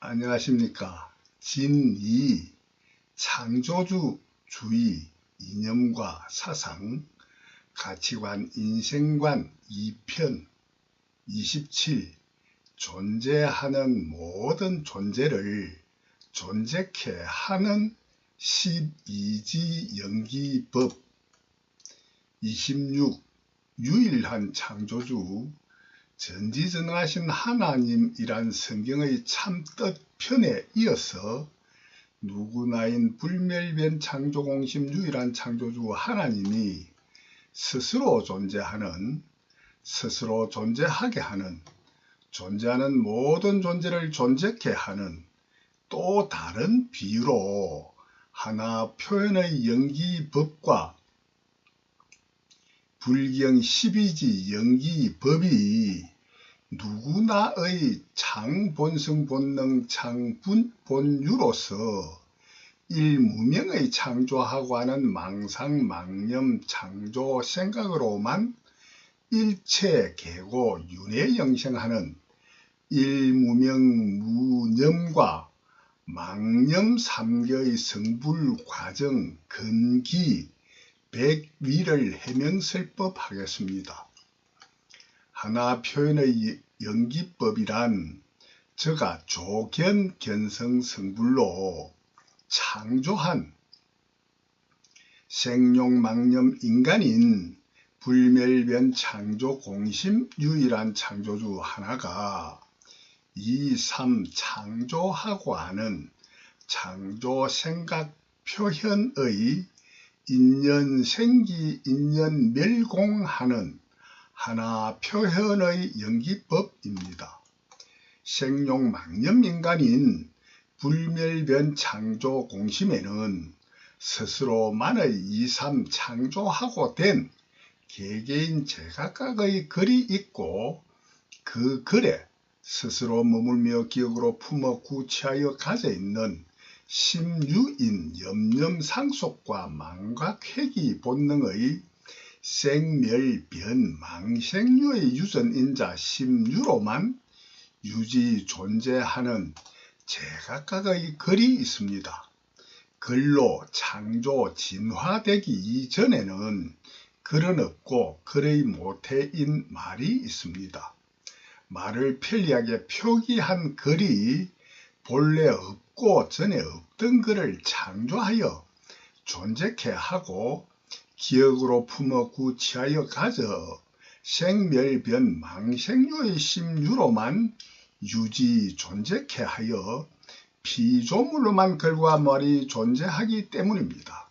안녕하십니까. 진2 창조주의 이념과 사상 가치관 인생관 2편 27 존재하는 모든 존재를 존재케 하는 12지 연기법 26 유일한 창조주 전지전능하신 하나님이란 성경의 참뜻 편에 이어서 누구나인 불멸변 창조공심 유일한 창조주 하나님이 스스로 존재하는, 스스로 존재하게 하는, 존재하는 모든 존재를 존재케 하는 또 다른 비유로 하나 표현의 연기법과 불경 12지 연기법이 누구나의 창본성 본능 창본유로서 일무명의 창조하고 하는 망상망념 창조 생각으로만 일체 계고 윤회 영생하는 일무명 무념과 망념 삼계의 성불 과정 근기 백위를 해명설법하겠습니다. 하나 표현의 연기법이란 저가 조견 견성 성불로 창조한 생룡망념 인간인 불멸변 창조 공심 유일한 창조주 하나가 2, 3 창조하고 하는 창조 생각 표현의 인연생기 인연멸공하는 하나 표현의 연기법입니다. 생룡망념인간인 불멸변 창조 공심에는 스스로만의 2, 3 창조하고 된 개개인 제각각의 글이 있고 그 글에 스스로 머물며 기억으로 품어 구취하여 가져있는 심유인 염념상속과 망각회기 본능의 생멸변 망생유의 유전인자 심유로만 유지 존재하는 제각각의 글이 있습니다. 글로 창조 진화되기 이전에는 글은 없고 글의 모태인 말이 있습니다. 말을 편리하게 표기한 글이 본래 없고 전에 없던 글을 창조하여 존재케 하고 기억으로 품어 구취하여 가져 생멸변 망생유의 심유로만 유지 존재케 하여 피조물로만 글과 말이 존재하기 때문입니다.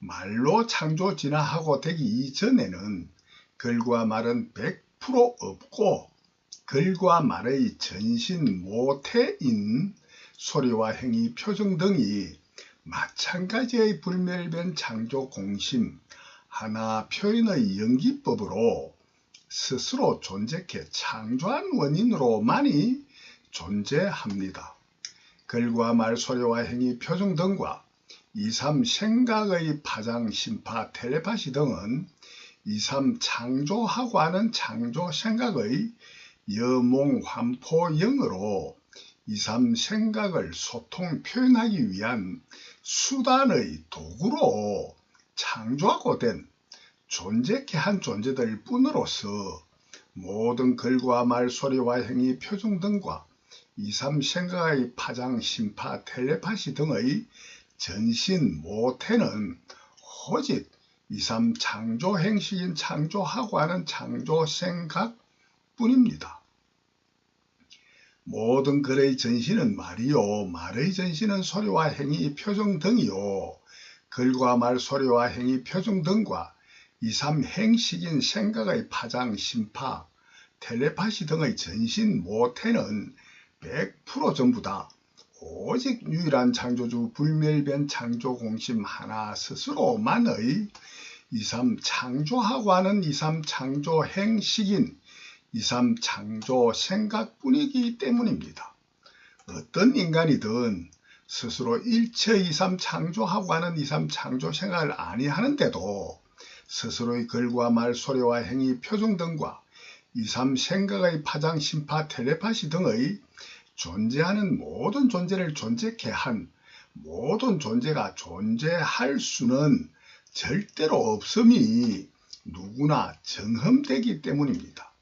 말로 창조 진화하고 되기 이전에는 글과 말은 100% 없고 글과 말의 전신 모태인 소리와 행위 표정 등이 마찬가지의 불멸변 창조 공심 하나 표현의 연기법으로 스스로 존재케 창조한 원인으로만이 존재합니다. 글과 말 소리와 행위 표정 등과 2, 3 생각의 파장 심파 텔레파시 등은 2, 3 창조하고 하는 창조 생각의 여몽 환포영으로 2, 3 생각을 소통 표현하기 위한 수단의 도구로 창조하고 된 존재케 한 존재들 뿐으로서 모든 글과 말 소리와 행위 표정 등과 2, 3 생각의 파장 심파 텔레파시 등의 전신 모태는 오직 2, 3 창조 행식인 창조하고 하는 창조 생각 뿐입니다. 모든 글의 전신은 말이요 말의 전신은 소리와 행위 표정 등이요 글과 말 소리와 행위 표정 등과 2, 3 행식인 생각의 파장 심파 텔레파시 등의 전신 모태는 100% 전부 다 오직 유일한 창조주 불멸변 창조 공심 하나 스스로만의 2, 3 창조하고 하는 2, 3 창조 행식인 2, 3 창조 생각뿐이기 때문입니다. 어떤 인간이든 스스로 일체 2, 3 창조하고 하는 2, 3 창조 생각을 아니하는데도 스스로의 글과 말 소리와 행위 표정 등과 2, 3 생각의 파장 심파 텔레파시 등의 존재하는 모든 존재를 존재케 한 모든 존재가 존재할 수는 절대로 없음이 누구나 정흠되기 때문입니다.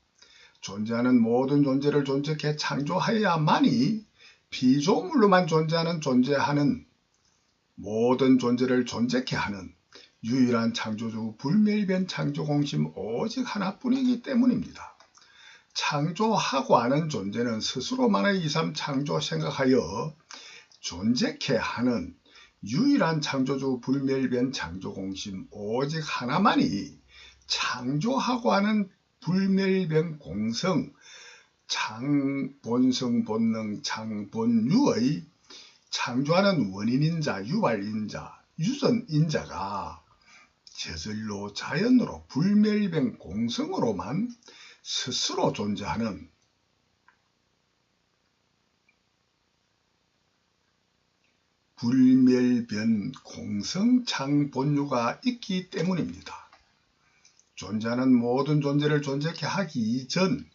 존재하는 모든 존재를 존재케 창조하여야만이 피조물로만 존재하는 모든 존재를 존재케 하는 유일한 창조주 불멸변 창조공심 오직 하나뿐이기 때문입니다. 창조하고 하는 존재는 스스로만의 이삼 창조 생각하여 존재케 하는 유일한 창조주 불멸변 창조공심 오직 하나만이 창조하고 하는 불멸변 공성 창본성 본능 창본유의 창조하는 원인인자 유발인자 유전인자가 저절로 자연으로 불멸변 공성으로만 스스로 존재하는 불멸변 공성 창본유가 있기 때문입니다. 존재하는 모든 존재를 존재케 하기 이전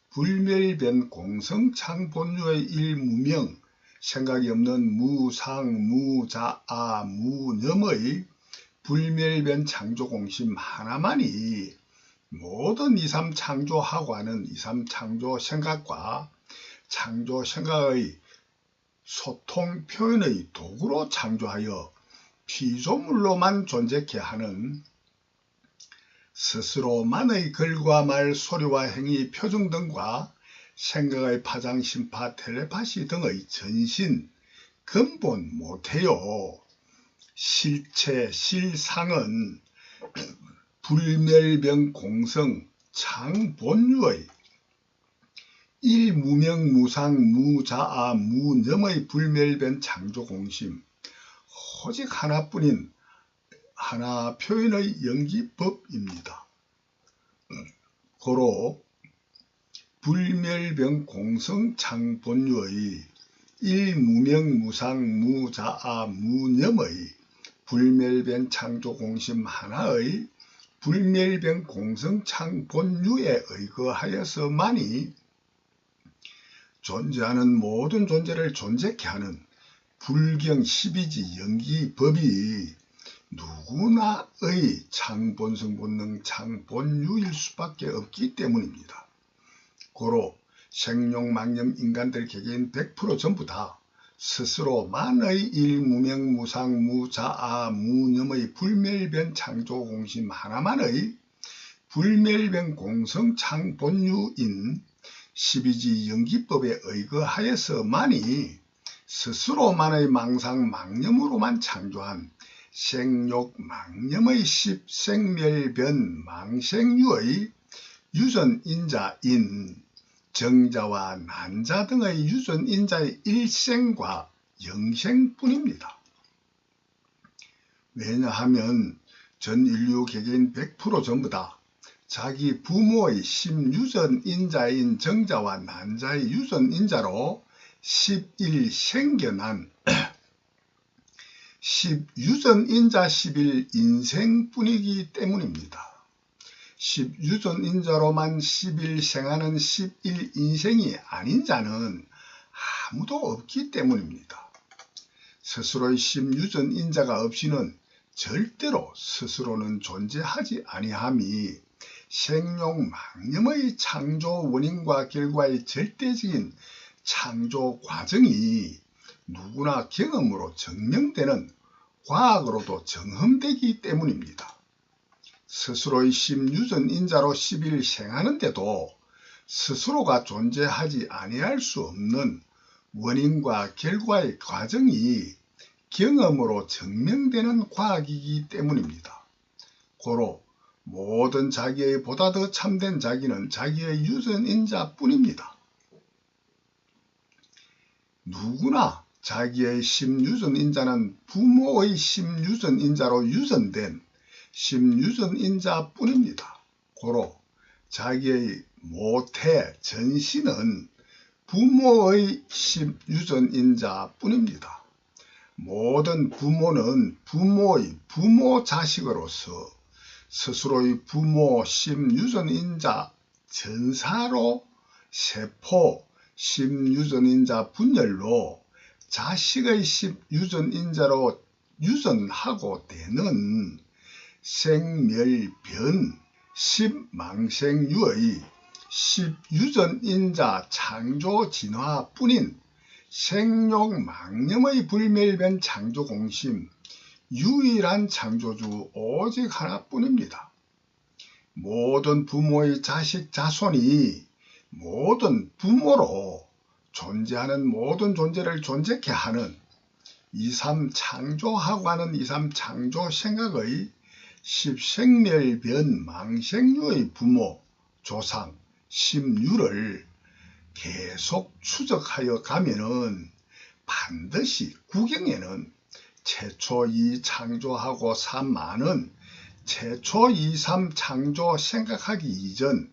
불멸변 공성 창본유의 일무명 생각이 없는 무상 무자아 무념의 불멸변 창조공심 하나만이 모든 이삼 창조하고 하는 이삼 창조 생각과 창조 생각의 소통 표현의 도구로 창조하여 피조물로만 존재케 하는 스스로만의 글과 말 소리와 행위 표정 등과 생각의 파장 심파 텔레파시 등의 전신 근본 못해요. 실체 실상은 불멸변 공성 창본유의 일무명 무상 무자아 무념의 불멸변 창조공심 오직 하나뿐인 하나 표현의 연기법입니다. 고로 불멸변 공성 창본유의 일무명 무상 무자아 무념의 불멸변 창조공심 하나의 불멸변 공성 창본유에 의거하여서만이 존재하는 모든 존재를 존재케 하는 불경 12지 연기법이 누구나의 창본성 본능 창본유일 수밖에 없기 때문입니다. 고로 생룡망념 인간들 개개인 100% 전부 다 스스로만의 일무명 무상 무자아 무념의 불멸변 창조공심 하나만의 불멸변 공성 창본유인 12지 연기법에 의거하여서만이 스스로만의 망상 망념으로만 창조한 생욕 망념의 십생멸변 망생유의 유전인자인 정자와 난자 등의 유전인자의 일생과 영생뿐입니다. 왜냐하면 전 인류 개개인 100% 전부 다 자기 부모의 10유전인자인 정자와 난자의 유전인자로 11 생겨난 10유전인자 11 인생뿐이기 때문입니다. 10유전인자로만 11 생하는 11 인생이 아닌 자는 아무도 없기 때문입니다. 스스로의 10유전인자가 없이는 절대로 스스로는 존재하지 아니함이 생용 망념의 창조 원인과 결과의 절대적인 창조 과정이 누구나 경험으로 증명되는 과학으로도 정흠되기 때문입니다. 스스로의 10유전인자로 10일 생하는데도 스스로가 존재하지 아니할 수 없는 원인과 결과의 과정이 경험으로 증명되는 과학이기 때문입니다. 고로 모든 자기의 보다 더 참된 자기는 자기의 유전인자뿐입니다. 누구나 자기의 10유전인자는 부모의 10유전인자로 유전된 10유전인자뿐입니다. 고로 자기의 모태 전신은 부모의 10유전인자뿐입니다. 모든 부모는 부모의 부모 자식으로서 스스로의 부모 10유전인자 전사로 세포 십유전인자 분열로 자식의 십유전인자로 유전하고 되는 생멸변 십망생유의 십유전인자 창조진화뿐인 생욕망념의 불멸변 창조공심 유일한 창조주 오직 하나뿐입니다. 모든 부모의 자식 자손이 모든 부모로 존재하는 모든 존재를 존재케 하는 이삼 창조하고 하는 이삼 창조 생각의 십생멸변 망생유의 부모 조상 십유를 계속 추적하여 가면은 반드시 구경에는 최초 이 창조하고 삼만은 최초 이삼 창조 생각하기 이전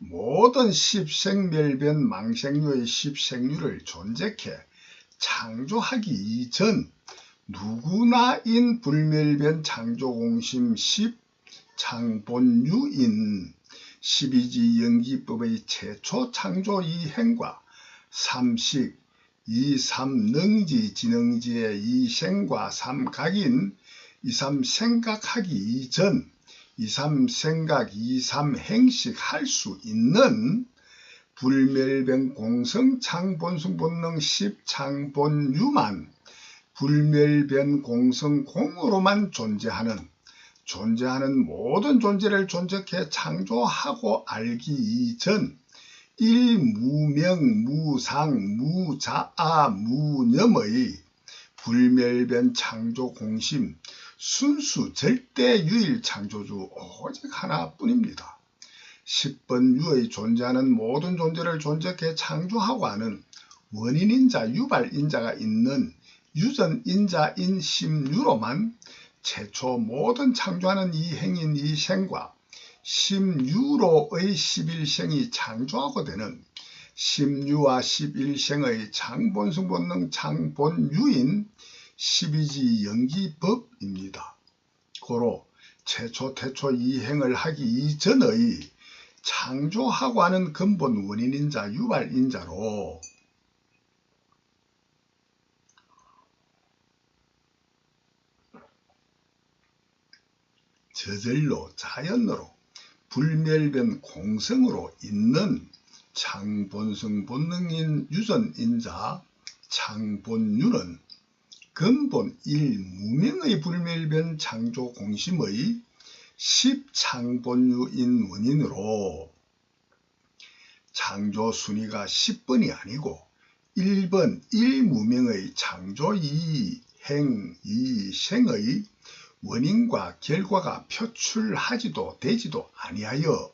모든 십생멸변 망생유의 십생유를 존재케 창조하기 이전 누구나인 불멸변 창조공심 십창본유인 십이지 연기법의 최초 창조 이행과 삼식 이삼능지 지능지의 이생과 삼각인 이삼생각하기 이전 이삼생각 이삼행식 할 수 있는 불멸변 공성 창본성 본능 십창본유만 불멸변 공성 공으로만 존재하는 모든 존재를 존재케 창조하고 알기 이전 일무명 무상 무자아 무념의 불멸변 창조 공심 순수 절대 유일 창조주 오직 하나뿐입니다. 10번 유의 존재하는 모든 존재를 존재케 창조하고 하는 원인인자 유발인자가 있는 유전인자인 심유로만 최초 모든 창조하는 이행인 이생과 심유로의 11생이 창조하고 되는 심유와 11생의 창본성 본능 창본유인 12지 연기법입니다. 고로 최초 태초 이행을 하기 이전의 창조하고 하는 근본 원인인자 유발인자로 저절로 자연으로 불멸변 공성으로 있는 창본성 본능인 유전인자 창본유는 근본 일무명의 불멸변 창조 공심의 십창본유인 원인으로 창조 순위가 10번이 아니고 1번 일무명의 창조 이행 이생의 원인과 결과가 표출하지도 되지도 아니하여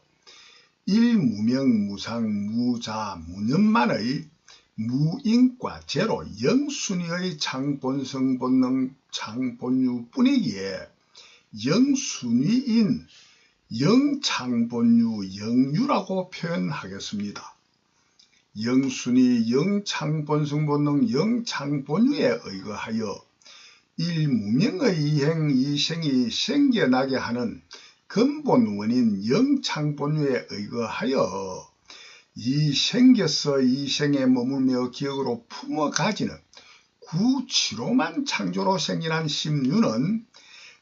일무명 무상 무자 무념만의 무인과 제로 영순위의 창본성 본능 창본유뿐이기에 영순위인 영창본유 영유라고 표현하겠습니다. 영순위 영창본성 본능 영창본유에 의거하여 일무명의 이행 이생이 생겨나게 하는 근본 원인 영창본유에 의거하여 이 생겨서 이생에 머물며 기억으로 품어가지는 구치로만 창조로 생겨난 십유는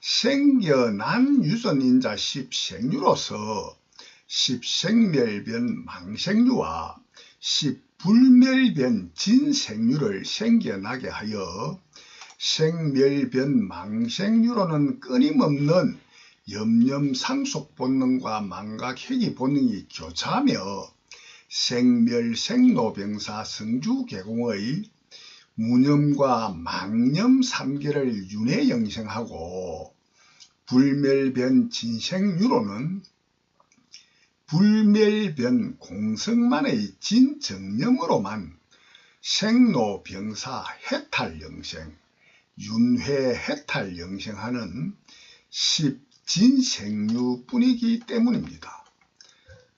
생겨난 유전인자 십생유로서 십생멸변 망생유와 십불멸변 진생유를 생겨나게 하여 생멸변 망생유로는 끊임없는 염념상속 본능과 망각회기 본능이 교차하며 생멸생로병사 성주개공의 무념과 망념 3개를 윤회 영생하고 불멸변 진생유로는 불멸변 공성만의 진정념으로만 생로병사 해탈영생 윤회 해탈영생하는 십진생유뿐이기 때문입니다.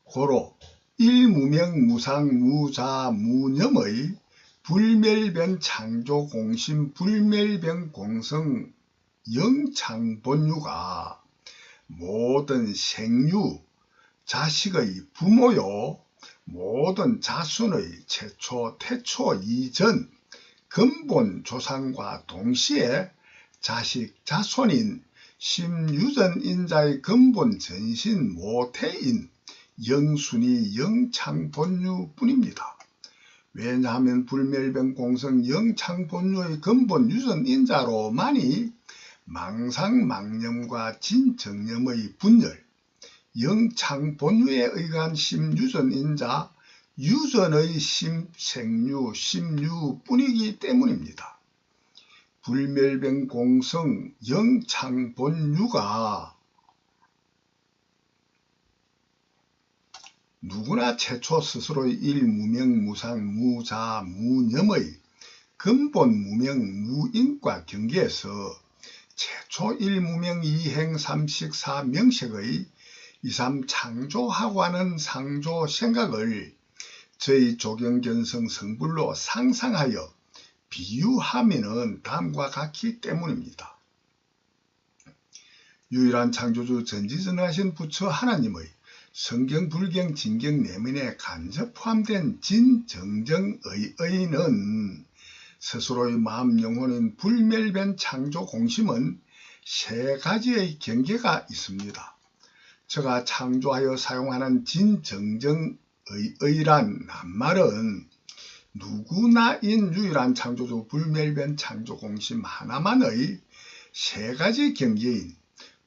고로 일무명 무상 무자 무념의 불멸변 창조 공심 불멸변 공성 영창본유가 모든 생유 자식의 부모요 모든 자손의 최초 태초 이전 근본 조상과 동시에 자식 자손인 심유전인자의 근본 전신 모태인 영순위 영창본유뿐입니다. 왜냐하면 불멸병공성 영창본유의 근본 유전인자로만이 망상망념과 진정념의 분열, 영창본유에 의한 심유전인자, 유전의 심생유, 심유뿐이기 때문입니다. 불멸병공성 영창본유가 누구나 최초 스스로의 일무명무상 무자 무념의 근본 무명 무인과 경계에서 최초 일무명 이행 삼식 사명식의 이삼 창조하고 하는 상조 생각을 저희 조경견성 성불로 상상하여 비유하면은 다음과 같기 때문입니다. 유일한 창조주 전지전능하신 부처 하나님의 성경, 불경, 진경 내면에 간접 포함된 진정정의의는 스스로의 마음 영혼인 불멸변 창조 공심은 세 가지의 경계가 있습니다. 제가 창조하여 사용하는 진정정의의란 말은 누구나인 유일한 창조주 불멸변 창조 공심 하나만의 세 가지 경계인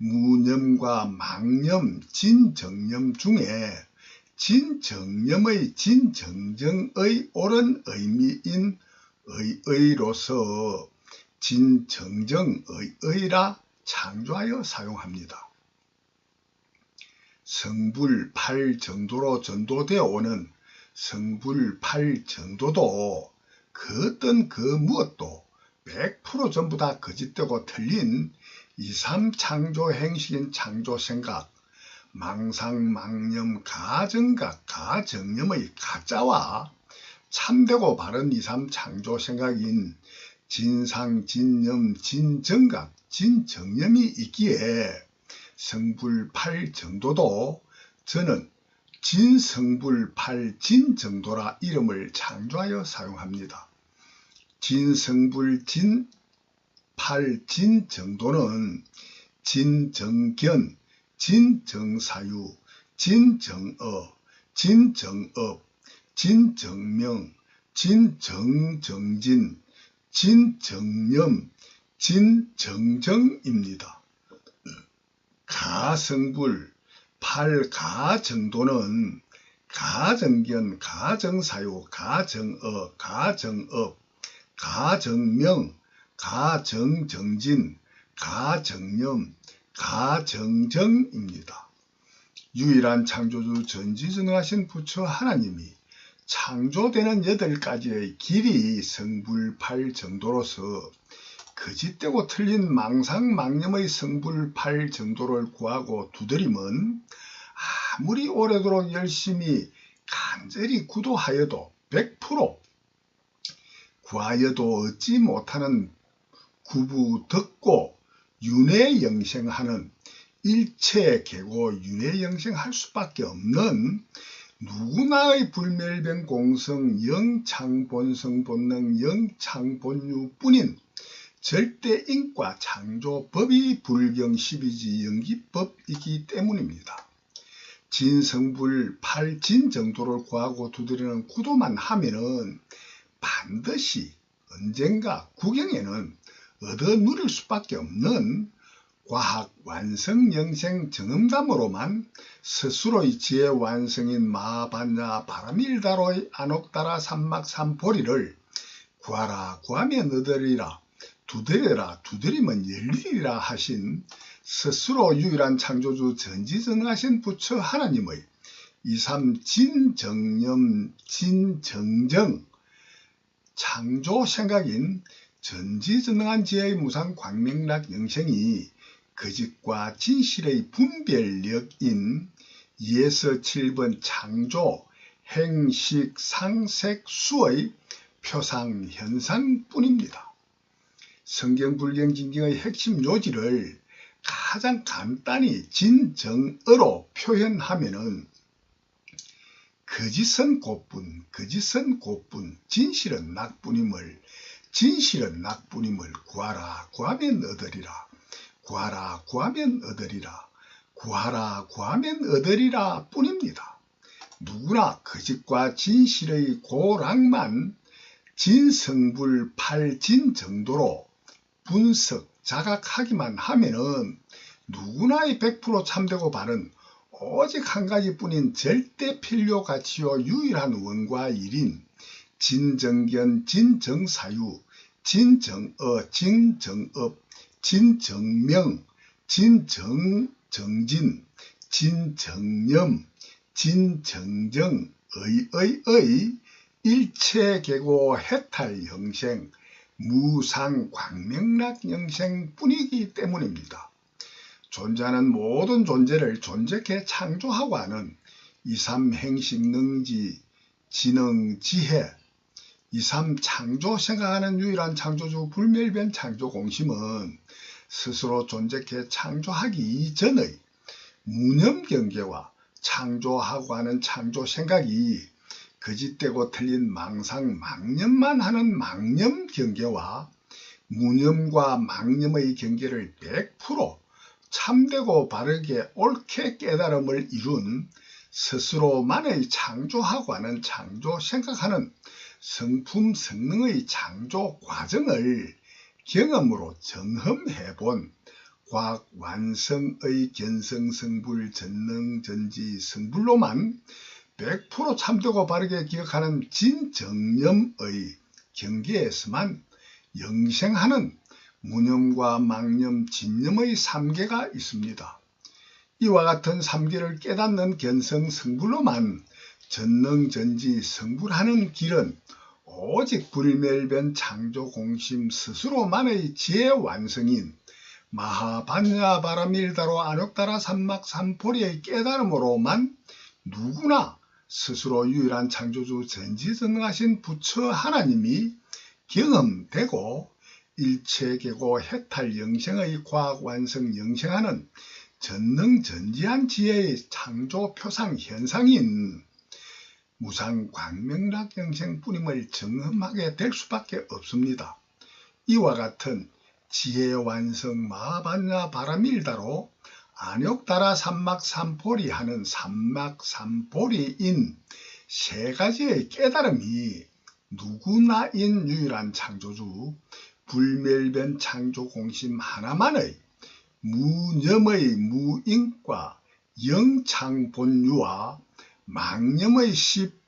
무념과 망념, 진정념 중에 진정념의 진정정의 옳은 의미인 의의로서 진정정의의라 창조하여 사용합니다. 성불 8정도로 전도되어 오는 성불 8정도도 그 어떤 그 무엇도 100% 전부 다 거짓되고 틀린 이삼 창조 행식인 창조 생각, 망상, 망념, 가정각, 가정념의 가짜와 참되고 바른 이삼 창조 생각인 진상, 진념, 진정각, 진정념이 있기에 성불 8정도도 저는 진성불 8진정도라 이름을 창조하여 사용합니다. 진성불 8진정도는 진정견, 진정사유, 진정어, 진정업, 진정명, 진정정진, 진정념, 진정정입니다. 가성불 8가정도는 가정견, 가정사유, 가정어, 가정업, 가정명, 가정정진, 가정념, 가정정입니다. 유일한 창조주 전지전능하신 부처 하나님이 창조되는 8가지의 길이 성불 8정도로서 거짓되고 틀린 망상망념의 성불 8정도를 구하고 두드림은 아무리 오래도록 열심히 간절히 구도하여도 100% 구하여도 얻지 못하는 구부듣고 윤회영생하는 일체계고 윤회영생할 수밖에 없는 누구나의 불멸병공성 영창본성본능 영창본유뿐인 절대인과 창조법이 불경 12지 연기법이기 때문입니다. 진성불 8진정도를 구하고 두드리는 구도만 하면은 반드시 언젠가 구경에는 얻어 누릴 수밖에 없는 과학 완성 영생 정음담으로만 스스로의 지혜 완성인 마반야 바라밀다로의 안옥다라 삼막삼보리를 구하라 구하면 얻으리라 두드려라 두드리면 열리리라 하신 스스로 유일한 창조주 전지전능하신 부처 하나님의 이삼 진정념 진정정 창조 생각인 전지전능한 지혜의 무상 광명락 영생이 거짓과 진실의 분별력인 2에서 7번 창조 행식 상색 수의 표상 현상뿐입니다. 성경 불경 진경의 핵심 요지를 가장 간단히 진정어로 표현하면은 거짓은 곧분, 거짓은 곧분, 진실은 낙뿐임을, 진실은 낙뿐임을 구하라 구하면 얻으리라, 구하라 구하면 얻으리라, 구하라 구하면 얻으리라 뿐입니다. 누구나 거짓과 진실의 고랑만 진성불 8진 정도로 분석, 자각하기만 하면은 누구나의 100% 참되고 바른 오직 한 가지뿐인 절대 필요 가치요 유일한 원과 일인 진정견, 진정사유, 진정어, 진정업, 진정명, 진정정진, 진정념, 진정정, 의의의 일체계고 해탈 영생, 무상 광명락 영생 뿐이기 때문입니다. 존재하는 모든 존재를 존재케 창조하고 하는 이삼 행식 능지, 지능, 지혜, 이삼 창조 생각하는 유일한 창조주 불멸변 창조 공심은 스스로 존재케 창조하기 이전의 무념 경계와 창조하고 하는 창조 생각이 거짓되고 틀린 망상 망념만 하는 망념 경계와 무념과 망념의 경계를 100% 참되고 바르게 옳게 깨달음을 이룬 스스로만의 창조하고 하는 창조 생각하는 성품 성능의 창조 과정을 경험으로 정험해본 과학 완성의 견성성불 전능전지 성불로만 100% 참되고 바르게 기억하는 진정념의 경계에서만 영생하는 무념과 망념, 진념의 3계가 있습니다. 이와 같은 3계를 깨닫는 견성성불로만 전능전지 성불하는 길은 오직 불멸변 창조공심 스스로만의 지혜 완성인 마하반야 바라밀다로 안욕다라 삼막삼포리의 깨달음으로만 누구나 스스로 유일한 창조주 전지전능하신 부처 하나님이 경험되고 일체계고 해탈 영생의 과학 완성 영생하는 전능전지한 지혜의 창조 표상 현상인 무상 광명락 영생뿐임을 정험하게 될 수밖에 없습니다. 이와 같은 지혜 완성 마하반야 바라밀다로 안욕다라 삼막삼포리 하는 삼막삼포리인 세 가지의 깨달음이 누구나인 유일한 창조주 불멸변 창조공심 하나만의 무념의 무인과 영창본유와 망념의 십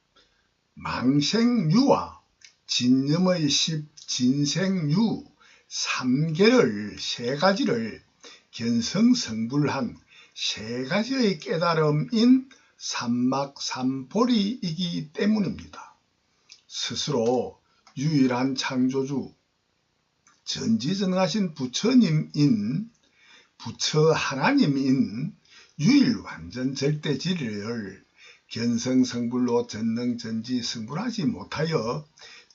망생유와 진념의 십 진생유 3계를 세 가지를 견성성불한 세 가지의 깨달음인 삼막삼보리이기 때문입니다. 스스로 유일한 창조주 전지전능하신 부처님인 부처 하나님인 유일완전 절대진리를 견성성불로 전능전지 성불하지 못하여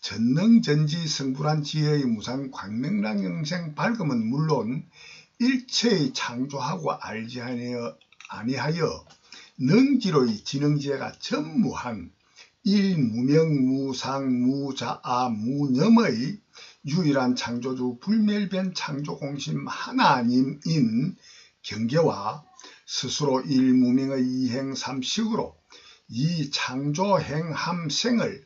전능전지 성불한 지혜의 무상 광명락 영생 밝음은 물론 일체의 창조하고 알지 아니하여 능지로의 지능지혜가 전무한 일무명 무상 무자아 무념의 유일한 창조주 불멸변 창조공심 하나님인 경계와 스스로 일무명의 이행 삼식으로 이 창조행함생을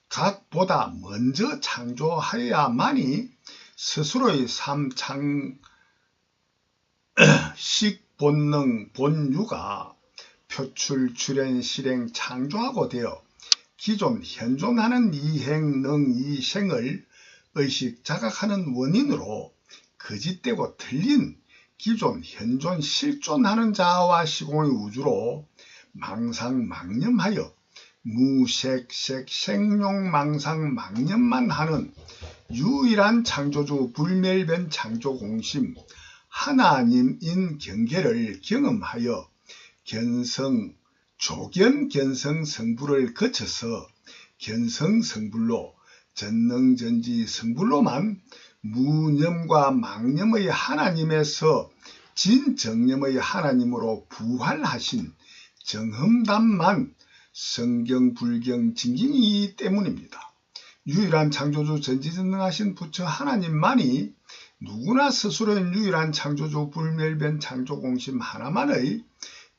삼식각보다 먼저 창조하여야만이 스스로의 삼창식본능 본유가 표출 출현 실행 창조하고 되어 기존 현존하는 이행능 이생을 의식 자각하는 원인으로 거짓되고 틀린 기존 현존 실존하는 자아와 시공의 우주로 망상망념하여 무색색 생룡망상 망념만 하는 유일한 창조주 불멸변 창조공심 하나님인 경계를 경험하여 견성 조견 견성성불을 거쳐서 견성성불로 전능전지 성불로만 무념과 망념의 하나님에서 진정념의 하나님으로 부활하신 정험담만 성경, 불경, 진경이기 때문입니다. 유일한 창조주 전지전능하신 부처 하나님만이 누구나 스스로인 유일한 창조주 불멸변 창조공심 하나만의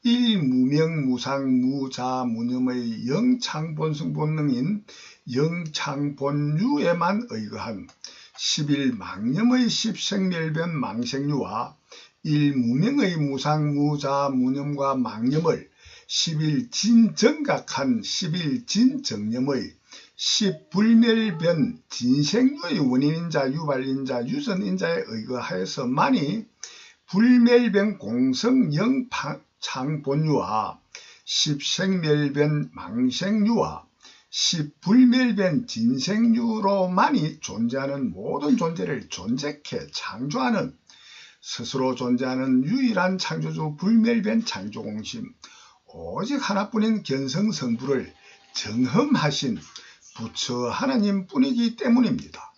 일무명 무상무자무념의 영창본성본능인 영창본유에만 의거한 11망념의 십생멸변 망생유와 일무명의 무상무자무념과 망념을 11진정각한 11진정념의 10불멸변 진생유의 원인인자 유발인자 유전인자에 의거하여서만이 불멸변 공성 영창본유와 10생멸변 망생유와 10불멸변 진생유로만이 존재하는 모든 존재를 존재케 창조하는 스스로 존재하는 유일한 창조주 불멸변 창조공심 오직 하나뿐인 견성성부를 정험하신 부처 하나님뿐이기 때문입니다.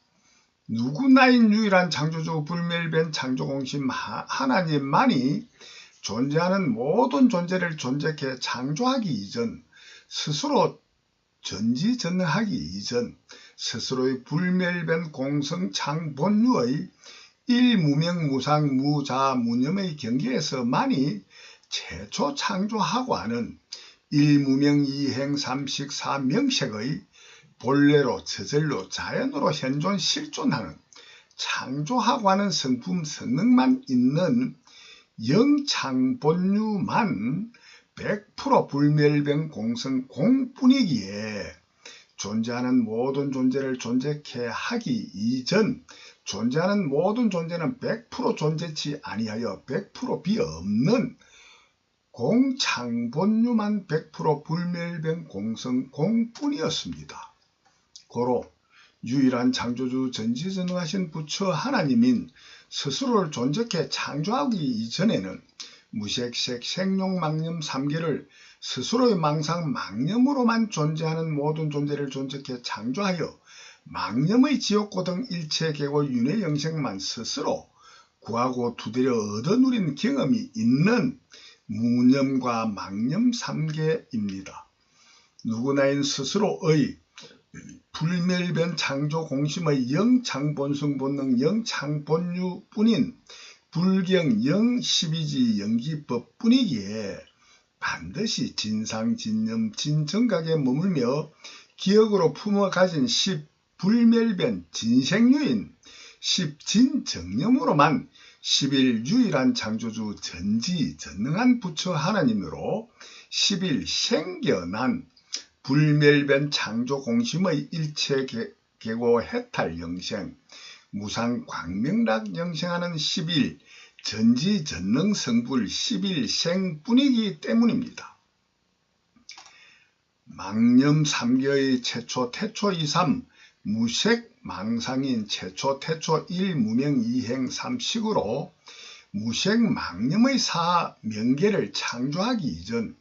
누구나인 유일한 창조주 불멸변 창조공심 하나님만이 존재하는 모든 존재를 존재케 창조하기 이전, 스스로 전지전능하기 이전, 스스로의 불멸변 공성창본유의 일무명무상무자무념의 경계에서만이 최초 창조하고 하는 일무명이행삼식사명색의 본래로 저절로 자연으로 현존 실존하는 창조하고 하는 성품 성능만 있는 영창본유만 100% 불멸변 공성 공뿐이기에 존재하는 모든 존재를 존재케 하기 이전 존재하는 모든 존재는 100% 존재치 아니하여 100% 비없는 공창본유만 100% 불멸변 공성 공뿐이었습니다. 고로 유일한 창조주 전지전능하신 부처 하나님인 스스로를 존재케 창조하기 이전에는 무색색 생룡망념 3개를 스스로의 망상 망념으로만 존재하는 모든 존재를 존재케 창조하여 망념의 지옥고 등 일체계고 윤회영생만 스스로 구하고 두드려 얻어 누린 경험이 있는 무념과 망념 3개입니다. 누구나인 스스로의 불멸변 창조 공심의 영창본성본능 영창본유뿐인 불경 영십이지 영기법뿐이기에 반드시 진상진념 진정각에 머물며 기억으로 품어 가진 10불멸변 진생유인 10진정념으로만 10일 유일한 창조주 전지전능한 부처 하나님으로 10일 생겨난 불멸변 창조공심의 일체계고 해탈 영생 무상광명락 영생하는 10일 전지전능 성불 10일 생뿐이기 때문입니다. 망념 3개의 최초 태초 2삼 무색 망상인 최초 태초 1 무명 2행 3식으로 무색 망념의 4명계를 창조하기 이전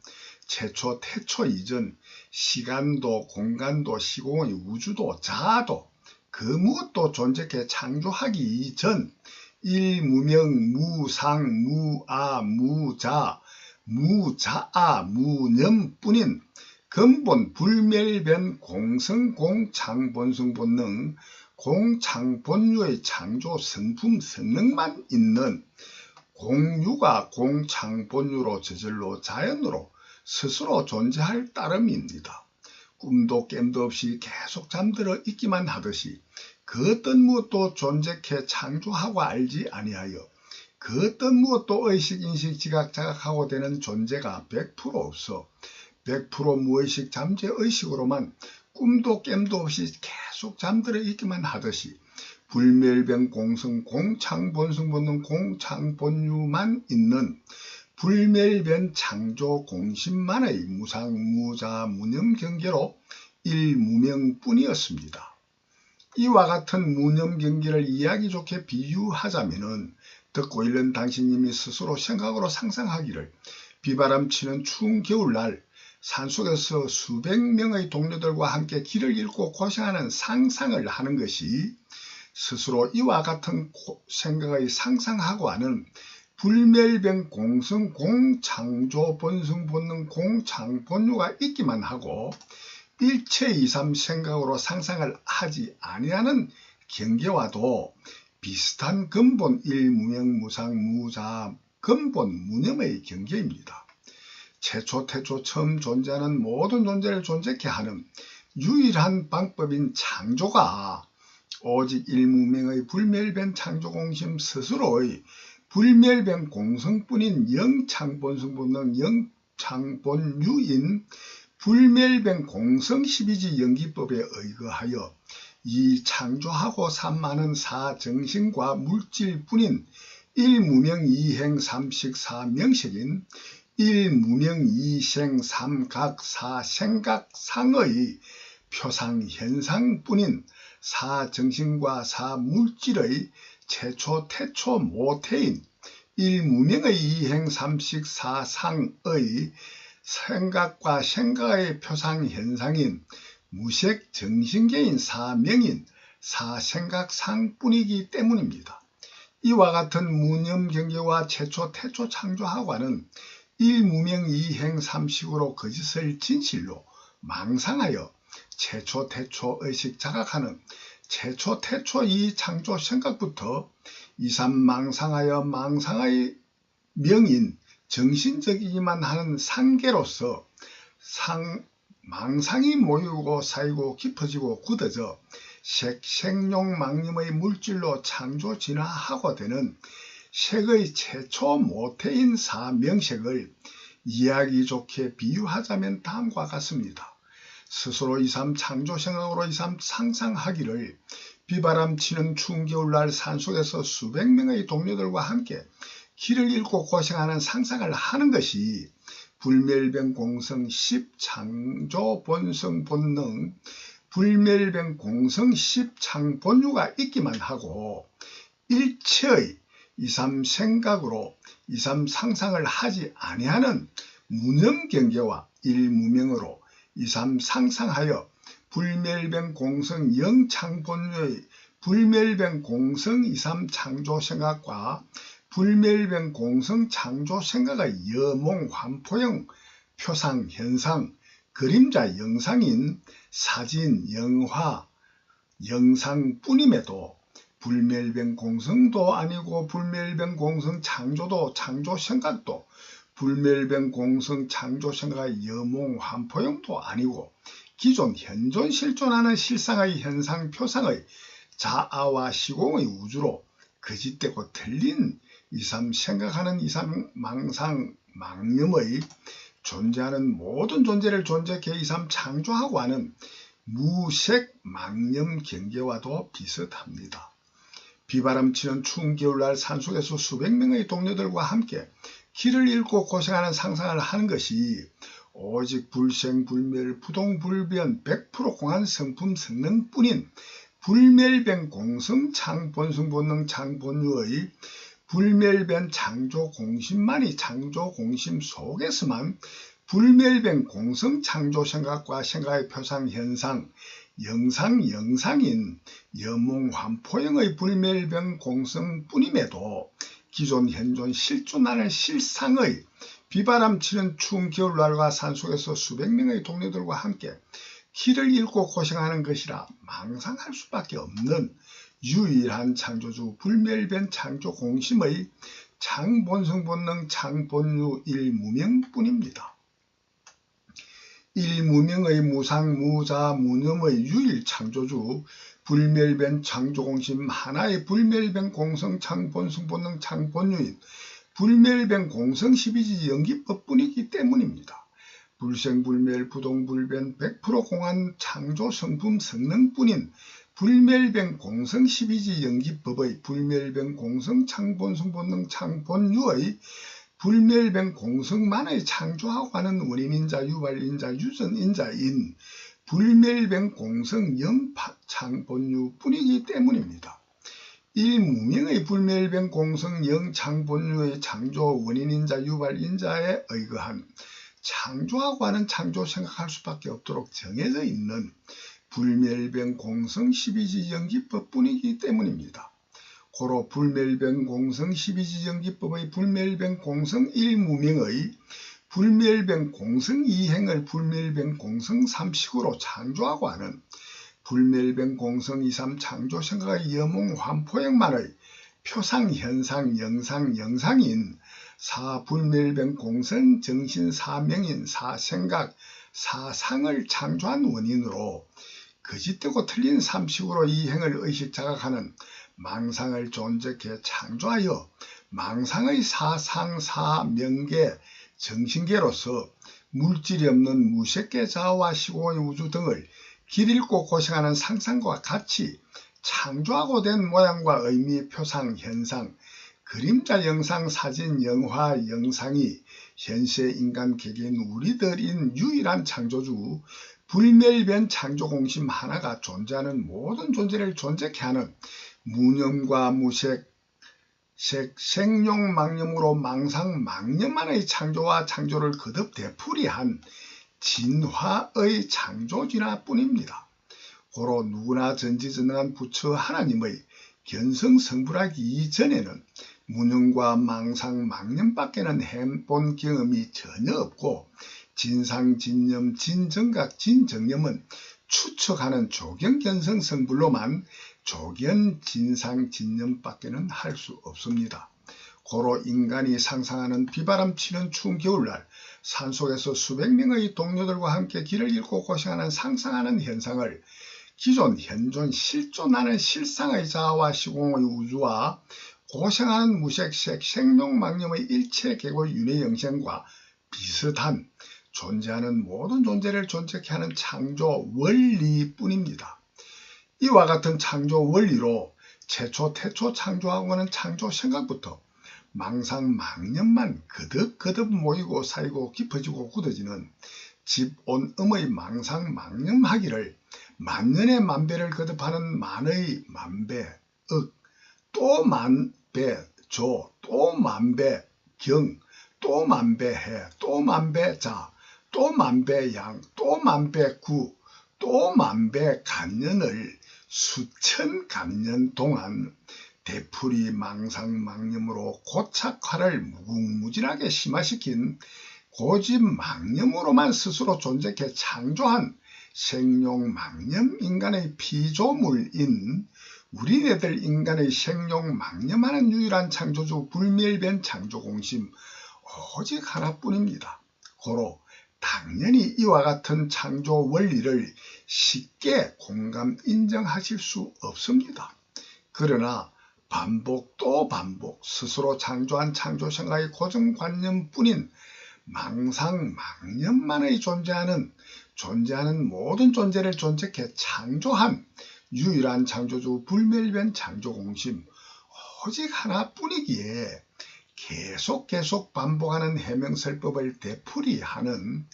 최초 태초 이전 시간도 공간도 시공의 우주도 자아도 그 무엇도 존재케 창조하기 이전 일무명 무상 무아 무자 무자아 무념뿐인 근본 불멸변 공성 공창본성본능 공창본유의 창조 성품 성능만 있는 공유가 공창본유로 저절로 자연으로 스스로 존재할 따름입니다. 꿈도 깸도 없이 계속 잠들어 있기만 하듯이 그 어떤 무엇도 존재케 창조하고 알지 아니하여 그 어떤 무엇도 의식, 인식, 지각, 자각하고 되는 존재가 100% 없어 100% 무의식, 잠재 의식으로만 꿈도 깸도 없이 계속 잠들어 있기만 하듯이 불멸변 공성 공창본성본능 공창본유만 있는 불멸변 창조 공심만의 무상무자 무념경계로 일무명뿐이었습니다. 이와 같은 무념경계를 이야기 좋게 비유하자면은 듣고 있는 당신님이 스스로 생각으로 상상하기를 비바람치는 추운 겨울날 산속에서 수백 명의 동료들과 함께 길을 잃고 고생하는 상상을 하는 것이 스스로 이와 같은 생각의 상상하고 하는 불멸병 공성 공창조 본성 본능 공창본유가 있기만 하고 일체 이삼 생각으로 상상을 하지 아니하는 경계와도 비슷한 근본 일무명 무상 무자 근본 무념의 경계입니다. 최초 태초 처음 존재하는 모든 존재를 존재케 하는 유일한 방법인 창조가 오직 일무명의 불멸변 창조공심 스스로의 불멸변 공성뿐인 영창본성본능 영창본유인 불멸변 공성 12지 연기법에 의거하여 이 창조하고 삼하는 사정신과 물질뿐인 일무명 이행 삼식 사명식인 일무명 이생 삼각 사생각 상의 표상 현상뿐인 사정신과 사물질의 최초 태초 모태인 일무명의 이행 삼식 사상의 생각과 생각의 표상 현상인 무색 정신계인 사명인 사생각상뿐이기 때문입니다. 이와 같은 무념 경계와 최초 태초 창조하고는 일무명 이행 삼식으로 거짓을 진실로 망상하여 최초 태초 의식 자각하는 최초 태초 이 창조 생각부터 이삼 망상하여 망상의 명인 정신적이기만 하는 상계로서 망상이 모이고 쌓이고 깊어지고 굳어져 색용 망념의 물질로 창조 진화하고 되는 색의 최초 모태인 사명색을 이야기 좋게 비유하자면 다음과 같습니다. 스스로 이삼 창조 생각으로 이삼 상상하기를 비바람 치는 추운 겨울날 산속에서 수백 명의 동료들과 함께 길을 잃고 고생하는 상상을 하는 것이 불멸병 공성 10창조 본성 본능 불멸병 공성 10창본유가 있기만 하고 일체의 이삼 생각으로 이삼 상상을 하지 아니하는 무념 경계와 일무명으로 이삼 상상하여 불멸병 공성 영창본유의 불멸병 공성 이삼 창조 생각과 불멸병 공성 창조 생각의 여몽 환포형 표상 현상 그림자 영상인 사진 영화 영상뿐임에도 불멸병 공성도 아니고 불멸병 공성 창조도 창조 생각도 불멸병 공성 창조 생각의 여몽 환포형도 아니고 기존 현존 실존하는 실상의 현상 표상의 자아와 시공의 우주로 거짓되고 틀린 이삼 생각하는 이삼 망상 망념의 존재하는 모든 존재를 존재케 이삼 창조하고 하는 무색 망념 경계와도 비슷합니다. 비바람 치는 추운 겨울날 산속에서 수백 명의 동료들과 함께 길을 잃고 고생하는 상상을 하는 것이 오직 불생불멸 부동불변 100% 공한 성품 성능뿐인 불멸변 공성 창본성본능 창본유의 불멸변 창조공심만이 창조공심 속에서만 불멸변 공성 창조생각과 생각의 표상 현상 영상인 여몽환포형의 불멸변 공성뿐임에도 기존 현존 실존하는 실상의 비바람 치는 추운 겨울날과 산속에서 수백 명의 동료들과 함께 길을 잃고 고생하는 것이라 망상할 수밖에 없는 유일한 창조주 불멸변 창조공심의 창본성본능 창본유 일무명뿐입니다. 일무명의 무상 무자 무념의 유일 창조주 불멸변 창조공심 하나의 불멸변 공성 창본성본능 창본유인 불멸변 공성 12지 연기법뿐이기 때문입니다. 불생불멸 부동불변 100% 공한 창조 성품 성능뿐인 불멸변 공성 12지 연기법의 불멸변 공성 창본성본능 창본유의 불멸변 공성만의 창조하고 하는 원인인자 유발인자 유전인자인 불멸변 공성 영창본유뿐이기 때문입니다. 일무명의 불멸변 공성 영창본유의 창조 원인인자 유발인자에 의거한 창조하고 하는 창조 생각할 수밖에 없도록 정해져 있는 불멸변 공성 12지 연기법뿐이기 때문입니다. 고로 불멸병공성 12지정기법의 불멸병공성 1무명의 불멸병공성 2행을 불멸병공성 3식으로 창조하고 하는 불멸병공성 2, 3 창조생각의 여몽환포행만의 표상현상 영상인 4불멸병공성 정신 4명인 4생각 4상을 창조한 원인으로 거짓되고 틀린 3식으로 이 행을 의식자각하는 망상을 존재케 창조하여 망상의 4상 4명계 정신계로서 물질이 없는 무색계 자아와 시공의 우주 등을 길 잃고 고생하는 상상과 같이 창조하고 된 모양과 의미, 표상, 현상, 그림자, 영상, 사진, 영화, 영상이 현세 인간 개개인 우리들인 유일한 창조주 불멸변 창조공심 하나가 존재하는 모든 존재를 존재케 하는 무념과 무색, 생룡망념으로 망상, 망념만의 창조와 창조를 거듭 되풀이한 진화의 창조진화 뿐입니다. 고로 누구나 전지전능한 부처 하나님의 견성성불하기 이전에는 무념과 망상, 망념밖에는 해본 경험이 전혀 없고 진상, 진념, 진정각, 진정념은 추측하는 조견견성성불로만 조견, 진상, 진념밖에는 할 수 없습니다. 고로 인간이 상상하는 비바람 치는 추운 겨울날 산속에서 수백 명의 동료들과 함께 길을 잃고 고생하는 상상하는 현상을 기존, 현존, 실존하는 실상의 자아와 시공의 우주와 고생하는 무색색, 생룡망념의 일체 계고 윤회 영생과 비슷한 존재하는 모든 존재를 존재케 하는 창조 원리뿐입니다. 이와 같은 창조 원리로 최초, 태초 창조하고는 창조 생각부터 망상, 망념만 거듭 모이고 쌓이고 깊어지고 굳어지는 집온음의 망상, 망념하기를 만년의 만배를 거듭하는 만의 만배, 또 만배 조, 또 만배 경, 또 만배 해, 또 만배 자, 또 만배 양, 또 만배 구, 또 만배 간년을 수천 간년 동안 되풀이 망상 망념으로 고착화를 무궁무진하게 심화시킨 고집 망념으로만 스스로 존재케 창조한 생룡 망념 인간의 피조물인 우리네들 인간의 생룡 망념하는 유일한 창조주 불멸변 창조공심 오직 하나뿐입니다. 고로 당연히 이와 같은 창조 원리를 쉽게 공감 인정하실 수 없습니다. 그러나 반복 또 반복 스스로 창조한 창조생각의 고정관념뿐인 망상 망념만의 존재하는 모든 존재를 존재케 창조한 유일한 창조주 불멸변 창조공심 오직 하나뿐이기에 계속 반복하는 해명설법을 되풀이하는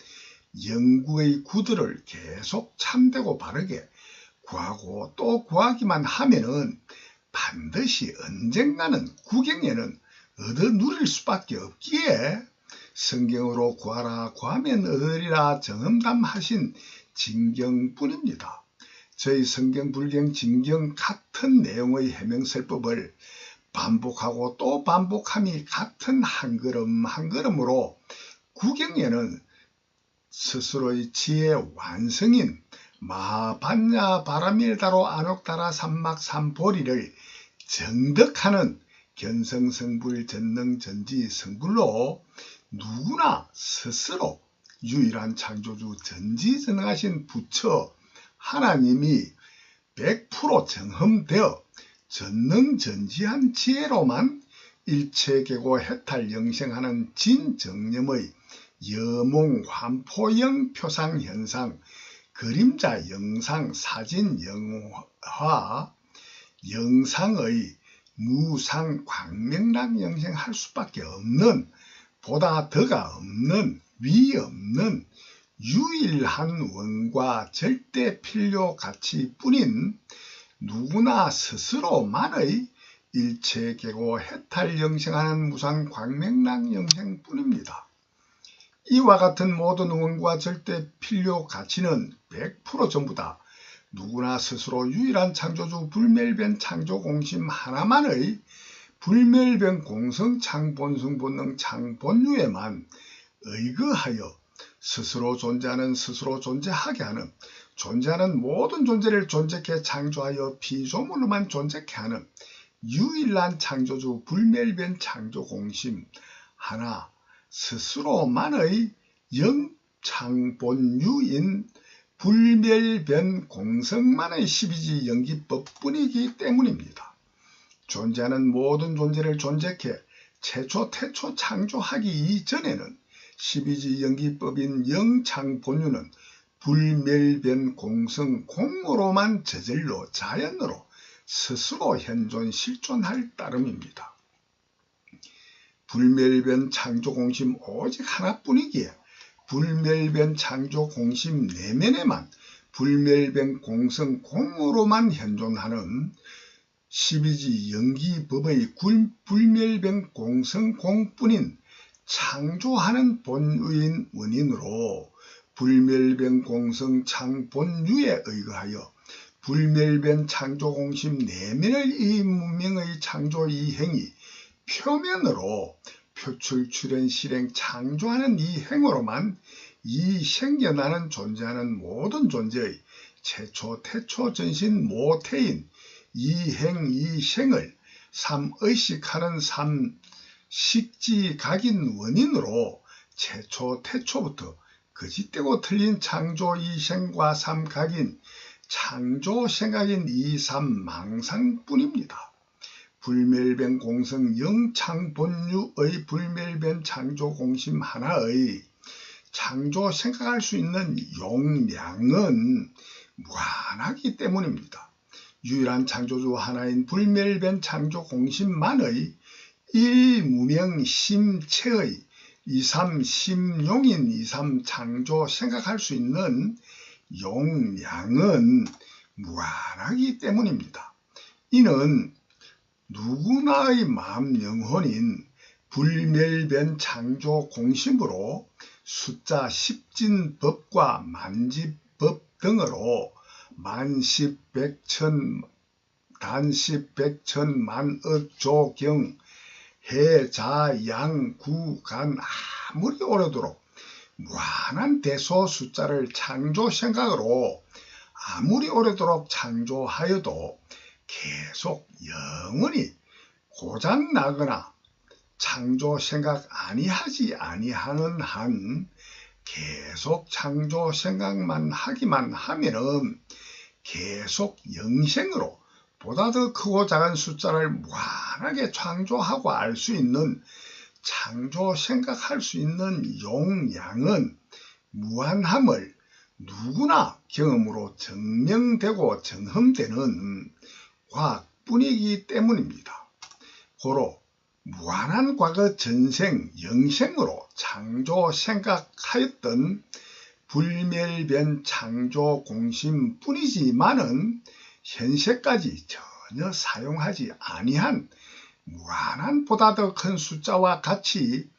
영구의 구들을 계속 참되고 바르게 구하고 또 구하기만 하면은 반드시 언젠가는 구경에는 얻어 누릴 수밖에 없기에 성경으로 구하라 구하면 얻으리라 정음담하신 진경뿐입니다. 저희 성경, 불경, 진경 같은 내용의 해명설법을 반복하고 또 반복함이 같은 한 걸음 한 걸음으로 구경에는 스스로의 지혜 완성인 마반야 바라밀다로 안옥다라 삼막삼보리를 정덕하는 견성성불 전능전지 성불로 누구나 스스로 유일한 창조주 전지전능하신 부처 하나님이 100% 정흠되어 전능전지한 지혜로만 일체계고 해탈 영생하는 진정념의 여몽환포영 표상현상 그림자 영상 사진 영화 영상의 무상 광명락 영생할 수밖에 없는 보다 더가 없는 위 없는 유일한 원과 절대 필요 가치뿐인 누구나 스스로만의 일체계고 해탈 영생하는 무상 광명락 영생뿐입니다. 이와 같은 모든 원과 절대 필요 가치는 100% 전부 다 누구나 스스로 유일한 창조주 불멸변 창조 공심 하나만의 불멸변 공성 창본성 본능 창본유에만 의거하여 스스로 존재하는 스스로 존재하게 하는 존재하는 모든 존재를 존재케 창조하여 피조물로만 존재케 하는 유일한 창조주 불멸변 창조 공심 하나 스스로만의 영창본유인 불멸변 공성만의 12지 연기법뿐이기 때문입니다. 존재하는 모든 존재를 존재케 최초 태초 창조하기 이전에는 12지 연기법인 영창본유는 불멸변 공성 공으로만 저절로 자연으로 스스로 현존 실존할 따름입니다. 불멸변 창조 공심 오직 하나뿐이기에 불멸변 창조 공심 내면에만 불멸변 공성 공으로만 현존하는 12지 연기법의 불멸변 공성 공뿐인 창조하는 본유인 원인으로 불멸변 공성 창본유에 의거하여 불멸변 창조 공심 내면의 이 문명의 창조 이 행위 표면으로 표출 출현 실행 창조하는 이 행으로만 이 생겨나는 존재하는 모든 존재의 최초 태초 전신 모태인 이행 이생을 삼의식하는 삼식지각인 원인으로 최초 태초부터 거짓되고 틀린 창조 이생과 삼각인 창조 생각인 이삼망상뿐입니다. 불멸변 공성 영창본유의 불멸변 창조 공심 하나의 창조 생각할 수 있는 용량은 무한하기 때문입니다. 유일한 창조주 하나인 불멸변 창조 공심만의 일무명 심체의 이삼 심용인 이삼 창조 생각할 수 있는 용량은 무한하기 때문입니다. 이는 누구나의 마음 영혼인 불멸변 창조 공심으로 숫자 십진법과 만지법 등으로 만십 백천 단십 백천 만억 조경 해자양 구간 아무리 오래도록 무한한 대소 숫자를 창조 생각으로 아무리 오래도록 창조하여도 계속 영원히 고장나거나 창조 생각 아니하지 아니하는 한 계속 창조 생각만 하기만 하면은 계속 영생으로 보다 더 크고 작은 숫자를 무한하게 창조하고 알 수 있는 창조 생각할 수 있는 용량은 무한함을 누구나 경험으로 증명되고 정험되는 과학뿐이기 때문입니다. 고로 무한한 과거 전생 영생으로 창조 생각하였던 불멸변 창조 공심뿐이지만은 현세까지 전혀 사용하지 아니한 무한한 보다 더 큰 숫자와 같이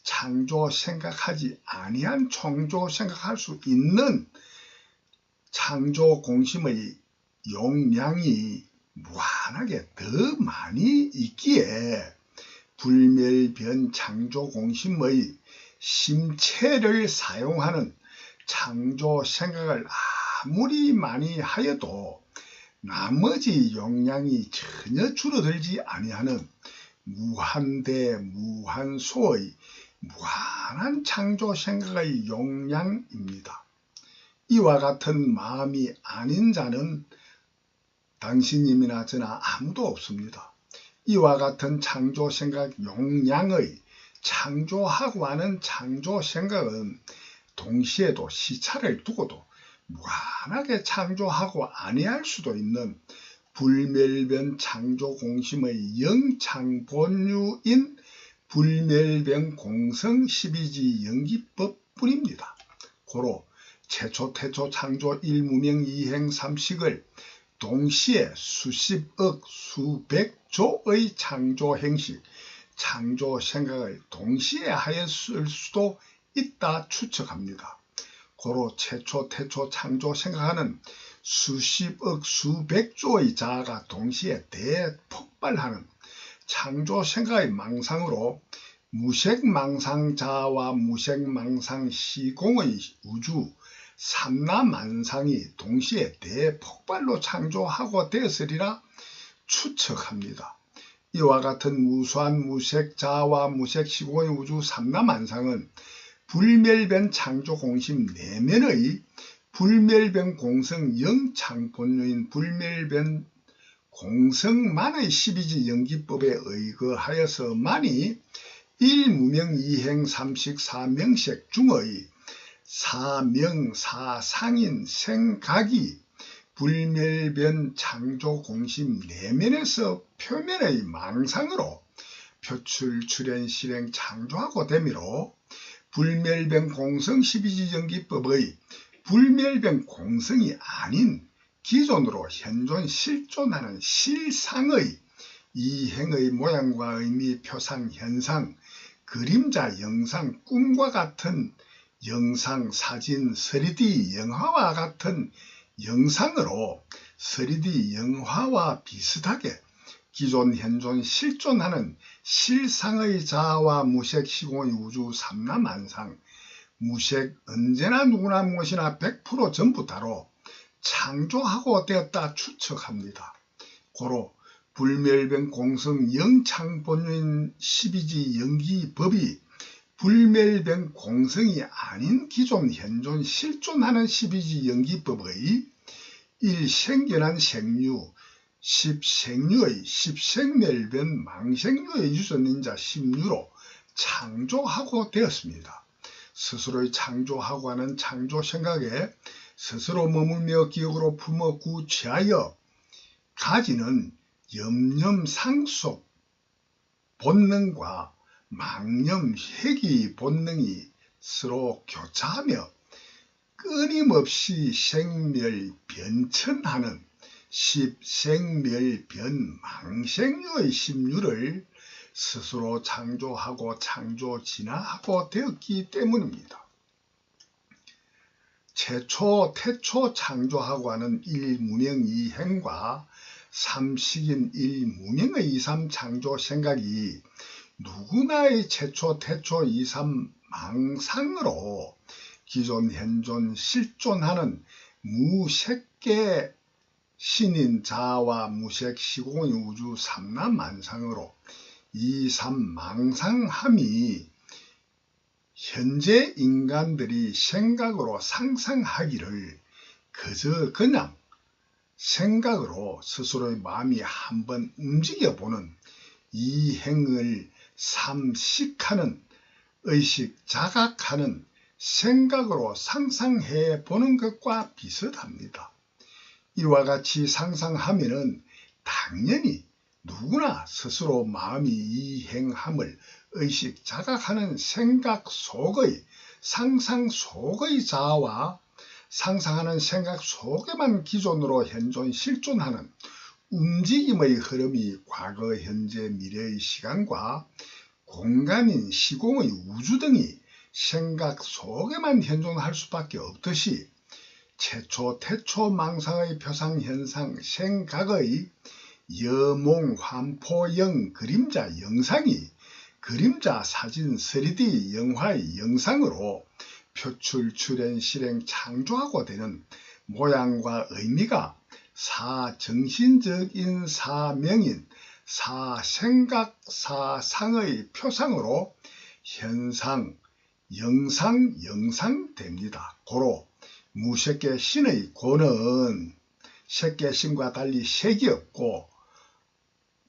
창조 생각하지 아니한 창조 생각할 수 있는 창조 공심의 용량이 무한하게 더 많이 있기에 불멸변 창조 공심의 심체를 사용하는 창조 생각을 아무리 많이 하여도 나머지 용량이 전혀 줄어들지 아니하는 무한대 무한소의 무한한 창조 생각의 용량입니다. 이와 같은 마음이 아닌 자는 당신님이나 저나 아무도 없습니다. 이와 같은 창조 생각 용량의 창조하고 하는 창조 생각은 동시에도 시차를 두고도 무한하게 창조하고 아니할 수도 있는 불멸변 창조 공심의 영창본유인 불멸변 공성 12지 연기법 뿐입니다. 고로 최초 태초 창조 일무명 이행 삼식을 동시에 수십억 수백조의 창조 행식 창조 생각을 동시에 하였을 수도 있다 추측합니다. 고로 최초 태초 창조 생각하는 수십억 수백조의 자아가 동시에 대폭발하는 창조 생각의 망상으로 무색망상 자아와 무색망상 시공의 우주 삼라만상이 동시에 대폭발로 창조하고 되었으리라 추측합니다. 이와 같은 무수한 무색 자아와 무색 시공의 우주 삼라만상은 불멸변 창조 공심 내면의 불멸변 공성 영창본류인 불멸변 공성만의 12지 연기법에 의거하여서만이 일무명 이행 삼식 사명색 중의 사명사상인 생각이 불멸변 창조 공심 내면에서 표면의 망상으로 표출 출현 실행 창조하고 되므로 불멸변 공성 12지 연기법의 불멸변 공성이 아닌 기존으로 현존 실존하는 실상의 이행의 모양과 의미, 표상, 현상, 그림자, 영상, 꿈과 같은 영상, 사진, 3D 영화와 같은 영상으로 3D 영화와 비슷하게 기존 현존 실존하는 실상의 자아와 무색 시공의 우주 삼라만상, 무색 언제나 누구나 무엇이나 100% 전부 다로 창조하고 되었다 추측합니다. 고로 불멸변 공성 영창본유인 12지 연기법이 불멸변 공성이 아닌 기존 현존 실존하는 12지 연기법의 1. 생견한 생류, 10. 생류의 10 생멸변 망생류의 유전인자 10류로 창조하고 되었습니다. 스스로의 창조하고 하는 창조 생각에 스스로 머물며 기억으로 품어 구취하여 가지는 염념상속 본능과 망념 회귀 본능이 서로 교차하며 끊임없이 생멸변천하는 십생멸변망생류의 심류를 스스로 창조하고 창조진화하고 되었기 때문입니다. 최초 태초 창조하고 하는 일무명이행과 삼식인 일무명의 이삼 창조 생각이 누구나의 최초 태초 이삼 망상으로 기존 현존 실존하는 무색계 신인 자아와 무색 시공의 우주 삼라만상으로 이삼 망상함이 현재 인간들이 생각으로 상상하기를 그저 그냥 생각으로 스스로의 마음이 한번 움직여보는 이 행을 삼식하는 의식 자각하는 생각으로 상상해 보는 것과 비슷합니다. 이와 같이 상상하면은 당연히 누구나 스스로 마음이 이 행함을 의식 자각하는 생각 속의 상상 속의 자아와 상상하는 생각 속에만 기존으로 현존 실존하는 움직임의 흐름이 과거, 현재, 미래의 시간과 공간인 시공의 우주 등이 생각 속에만 현존할 수밖에 없듯이 최초 태초 망상의 표상 현상 생각의 여몽 환포영 그림자 영상이 그림자 사진 3D 영화의 영상으로 표출 출현 실행 창조하고 되는 모양과 의미가 사정신적인 사명인 사생각 사상의 표상으로 현상 영상 영상됩니다. 고로 무색계 신의 고는 색계 신과 달리 색이 없고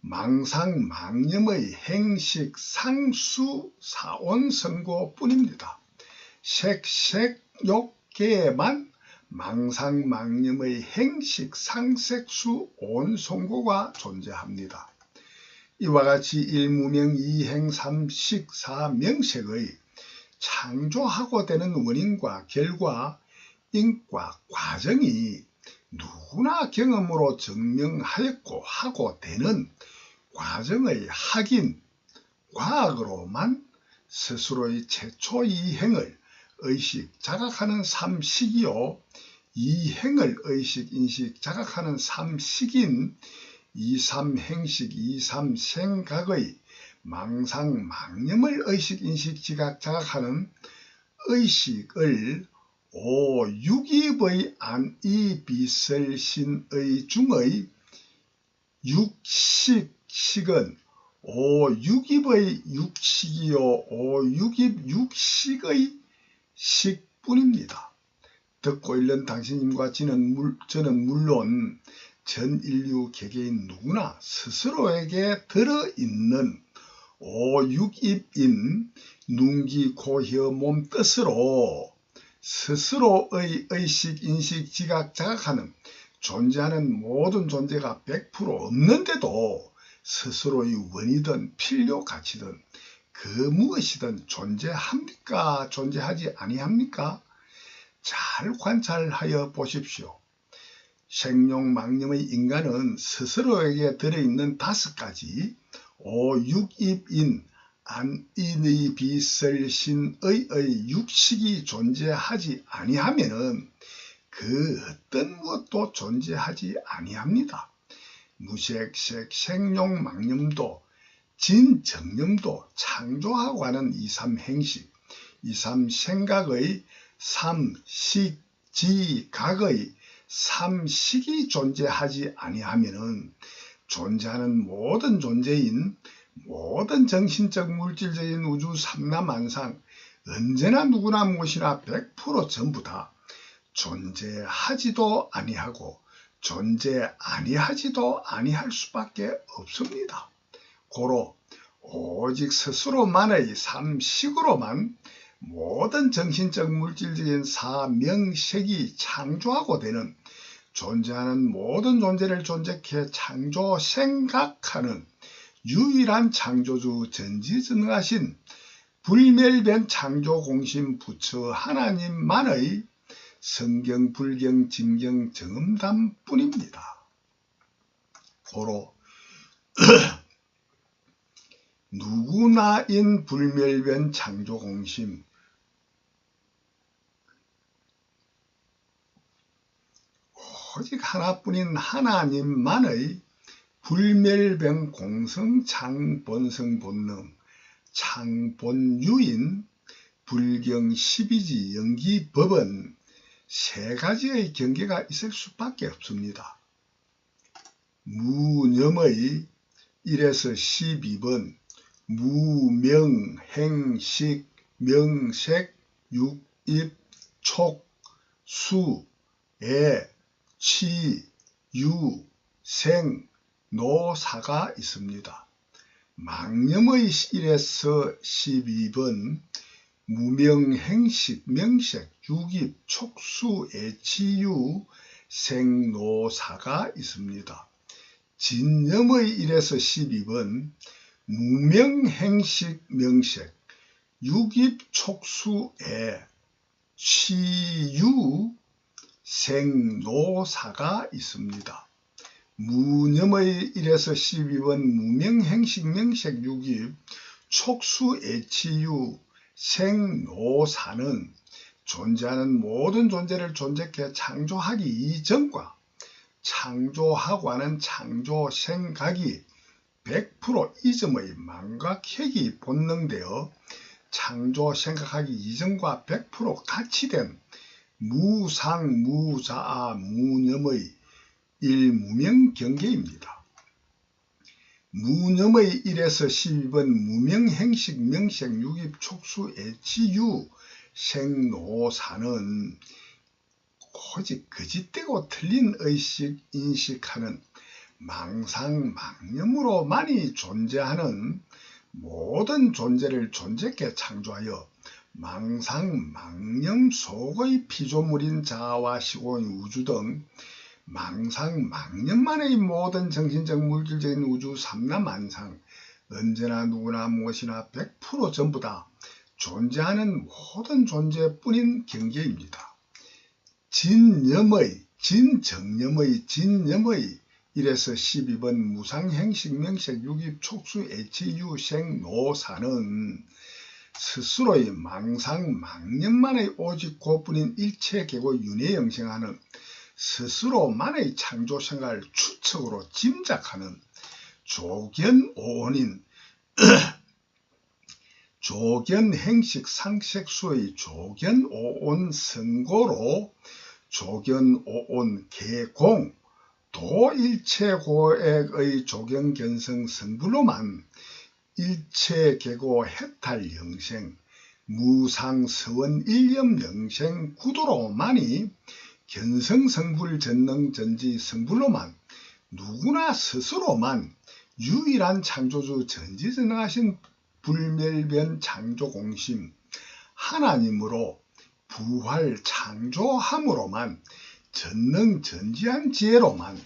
망상 망념의 행식 상수 사온 선고뿐입니다. 색욕계에만 망상 망념의 행식 상색수 온 선고가 존재합니다. 이와 같이 일무명 이행 삼식 사명색의 창조하고 되는 원인과 결과 인과 과정이 누구나 경험으로 증명하였고 하고 되는 과정의 확인, 과학으로만 스스로의 최초 이행을 의식 자각하는 삼식이요 이 행을 의식, 인식, 자각하는 삼식인 이삼행식, 이삼생각의 망상, 망념을 의식, 인식, 지각, 자각하는 의식을 오육입의 안이비설신의 중의 육식식은 오육입의 육식이요 오육입 육식의 식뿐입니다. 듣고 읽는 당신님과 저는 물론 전 인류 개개인 누구나 스스로에게 들어있는 오육입인 눈, 귀, 코, 혀, 몸, 뜻으로 스스로의 의식, 인식, 지각, 자각하는 존재하는 모든 존재가 100% 없는데도 스스로의 원이든 필요, 가치든 그 무엇이든 존재합니까? 존재하지 아니합니까? 잘 관찰하여 보십시오. 생용 망념의 인간은 스스로에게 들어있는 5가지 오육입인 안인의 비설신의 육식이 존재하지 아니하면은 그 어떤 무엇도 존재하지 아니합니다. 무색색, 생용, 망념도, 진정념도 창조하고 하는 이삼행식, 이삼생각의 삼식지각의 삼식이 존재하지 아니하면은 존재하는 모든 존재인 모든 정신적 물질적인 우주 삼라만상 언제나 누구나 무엇이나 100% 전부 다 존재하지도 아니하고 존재 아니하지도 아니할 수밖에 없습니다. 고로 오직 스스로만의 삼식으로만 모든 정신적 물질적인 사명색이 창조하고 되는 존재하는 모든 존재를 존재케 창조 생각하는 유일한 창조주 전지전능하신 불멸변 창조공신 부처 하나님만의 성경, 불경, 진경, 정음담뿐입니다. 고로 누구나인 불멸변 창조공심 오직 하나뿐인 하나님만의 불멸변 공성 창본성 본능 창본유인 불경 12지 연기법은 3가지의 경계가 있을 수밖에 없습니다. 무념의 1에서 12번 무명행식 명색 육입 촉 수 애 치 유 생 노사가 있습니다. 망념의 1에서 12번 무명행식 명색 육입 촉수 애치유 생노사가 있습니다. 진념의 1에서 12번 무명행식 명색 육입 촉수애 치유 생노사가 있습니다. 무념의 1에서 12번 무명행식 명색 육입 촉수 애치유 생노사는 존재하는 모든 존재를 존재케 창조하기 이전과 창조하고 하는 창조 생각이 100% 이점의 망각핵이 본능되어 창조 생각하기 이전과 100% 같이된 무상, 무자아, 무념의 일무명 경계입니다. 무념의 1에서 12번 무명행식 명색 육입 촉수 애치유 생노사는 오직 거짓되고 틀린 의식 인식하는 망상 망념으로만이 존재하는 모든 존재를 존재케 창조하여 망상 망념 속의 피조물인 자아와 시공의 우주 등 망상 망념만의 모든 정신적 물질적인 우주 삼라만상 언제나 누구나 무엇이나 100% 전부 다 존재하는 모든 존재뿐인 경계입니다. 진념의 진정념의 진념의 1에서 12번 무상행식 명색 육입 촉수 애치유 생노사는 스스로의 망상망념만의 오직 고뿐인 일체계고 윤회 영생하는 스스로만의 창조생활 추측으로 짐작하는 조견오온인 조견행식 상색수의 조견오온 성고로 조견오온 개공 도일체고액의 조견견성 성불로만 일체계고 해탈 영생 무상서원 일념 영생 구도로만이 견성성불 전능전지 성불로만 누구나 스스로만 유일한 창조주 전지전능하신 불멸변 창조공심 하나님으로 부활 창조함으로만 전능전지한 지혜로만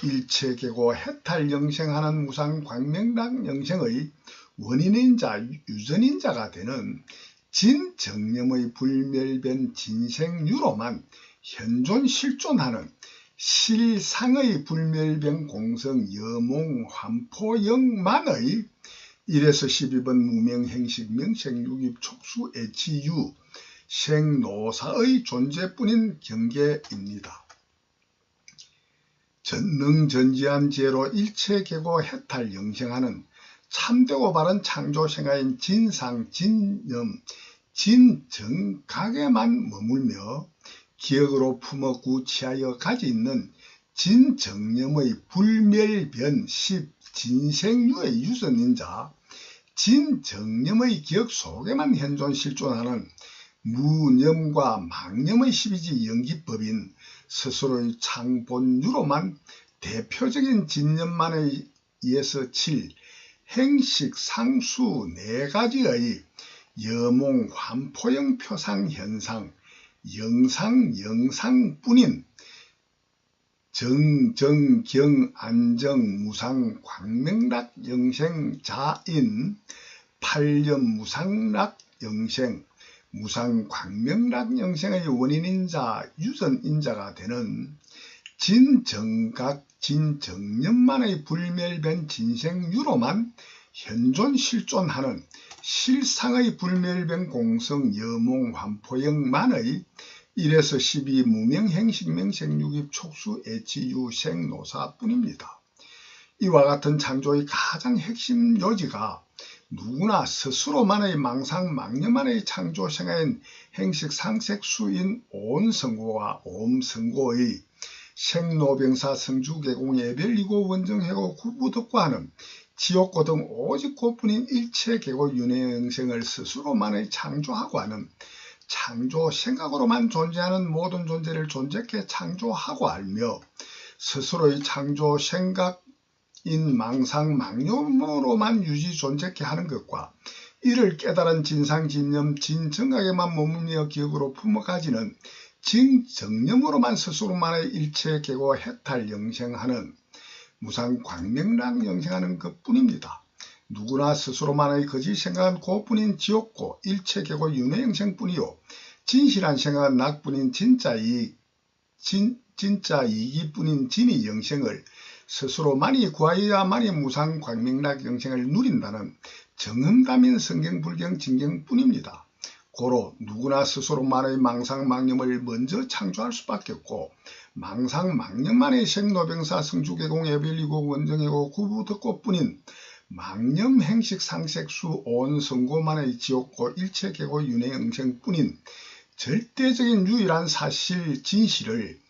일체계고 해탈 영생하는 무상광명락 영생의 원인인자 유전인자가 되는 진정념의 불멸변 진생유로만 현존 실존하는 실상의 불멸변 공성 여몽 환포영만의 1에서 12번 무명행식 명생육입 촉수 애치유 생노사의 존재뿐인 경계입니다. 전능전지한 지혜로 일체계고 해탈 영생하는 참되고 바른 창조생활인 진상, 진념, 진정각에만 머물며 기억으로 품어 구치하여 가지 있는 진정념의 불멸변 10 진생유의 유전인자 진정념의 기억 속에만 현존 실존하는 무념과 망념의 12지 연기법인 스스로의 창본유로만 대표적인 진념만에 의해서 7 행식 상수 4가지의 여몽 환포형 표상 현상 영상뿐인 정정 안정 무상 광명락 영생 자인 8년 무상락 영생 무상 광명락 영생의 원인인자 유전인자가 되는 진정각 진정념만의 불멸변 진생유로만 현존 실존하는 실상의 불멸변 공성 여몽 환포영만의 1에서 12 무명행식 명생육입 촉수 애치유 생노사뿐입니다. 이와 같은 창조의 가장 핵심 요지가 누구나 스스로만의 망상망념만의 창조생활인 행식 상색수인 온성고와 옴성고의 생로병사 성주개공 예별이고 원정해고 구부덕과 하는 지옥고 등 오직 고뿐인 일체계고 윤회영생을 스스로만의 창조하고 하는 창조 생각으로만 존재하는 모든 존재를 존재케 창조하고 알며 스스로의 창조 생각인 망상망념으로만 유지 존재케 하는 것과 이를 깨달은 진상진념 진정각에만 머물며 기억으로 품어가지는 진정념으로만 스스로만의 일체계고 해탈 영생하는 무상광명락 영생하는 것뿐입니다. 누구나 스스로만의 거짓 생각은 고뿐인 지옥고 일체계고 윤회영생뿐이요 진실한 생각은 낙뿐인 진짜 이익이뿐인 진의 영생을 스스로만이 구하여야만이 무상광명락 영생을 누린다는 정음담인 성경불경 진경뿐입니다. 고로 누구나 스스로만의 망상망념을 먼저 창조할 수밖에 없고 망상망념만의 생로병사 성주개공 예별이고 원정이고 구부덕고뿐인 망념행식 상색수 온성고만의 지옥고 일체계고 윤회영생뿐인 절대적인 유일한 사실 진실을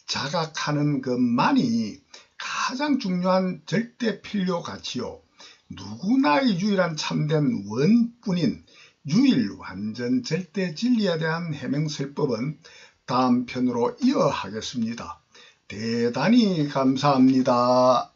자각하는 것만이 가장 중요한 절대 필요 가치요 누구나의 유일한 참된 원뿐인 유일 완전 절대 진리에 대한 해명설법은 다음 편으로 이어하겠습니다. 대단히 감사합니다.